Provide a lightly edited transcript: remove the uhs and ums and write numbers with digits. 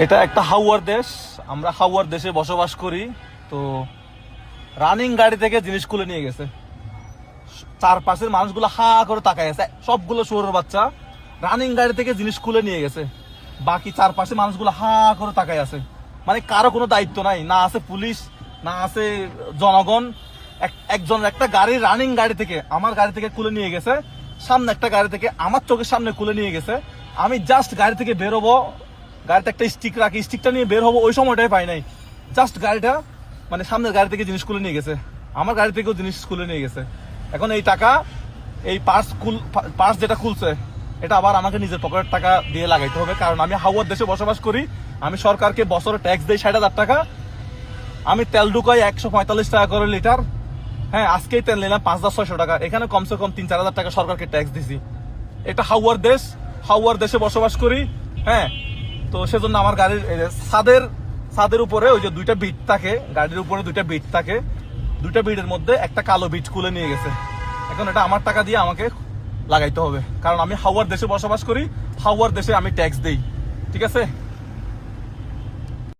এটা একটা হাওয়ার দেশ, আমরা হাওয়ার দেশে বসবাস করি। তো রানিং গাড়ি থেকে জিনিস খুলে নিয়ে গেছে, চারপাশের মানুষগুলো হা করে তাকায় আছে, সবগুলো শুয়োরের বাচ্চা রানিং গাড়ি থেকে জিনিস খুলে নিয়ে গেছে। বাকি চারপাশে মানুষগুলো হা করে তাকায় আছে, মানে কারো কোনো দায়িত্ব নাই, না আছে পুলিশ, না আছে জনগণ। একজন একটা গাড়ি রানিং গাড়ি থেকে আমার গাড়ি থেকে খুলে নিয়ে গেছে, সামনে একটা গাড়ি থেকে আমার চোখের সামনে খুলে নিয়ে গেছে। আমি জাস্ট গাড়ি থেকে বের হবো, গাড়িতে একটা স্টিক রাখি, স্টিকটা নিয়ে বের হবো, ওই সময়টাই পাই নাই। জাস্ট গাড়িটা মানে সামনের গাড়ি থেকে জিনিস খুলে নিয়ে গেছে, আমার গাড়ি থেকেও জিনিস খুলে নিয়ে গেছে। এখন এই টাকা, এই পার্স যেটা খুলছে, এটা আবার আমাকে নিজের পকেটের টাকা দিয়ে লাগাইতে হবে, কারণ আমি হাওয়ার দেশে বসবাস করি। আমি সরকারকে বছরে ট্যাক্স দিই 60,000 টাকা। আমি তেল ঢুকাই 145 টাকা করে লিটার। হ্যাঁ, আজকেই তেল নিলাম 5,600 টাকা। এখানে কমসে কম 3-4 হাজার টাকা সরকারকে ট্যাক্স দিছি। এটা হাওয়ার দেশ, হাওয়ার দেশে বসবাস করি। হ্যাঁ, তো সেজন্য আমার গাড়ির ছাদের উপরে ওই যে দুইটা বিট থাকে, গাড়ির উপরে দুইটা বিট থাকে, দুইটা বিটের মধ্যে একটা কালো বিট খুলে নিয়ে গেছে। এখন এটা আমার টাকা দিয়ে আমাকে লাগাইতে হবে, কারণ আমি হাওয়ার দেশে বসবাস করি, হাওয়ার দেশে আমি ট্যাক্স দেই। ঠিক আছে।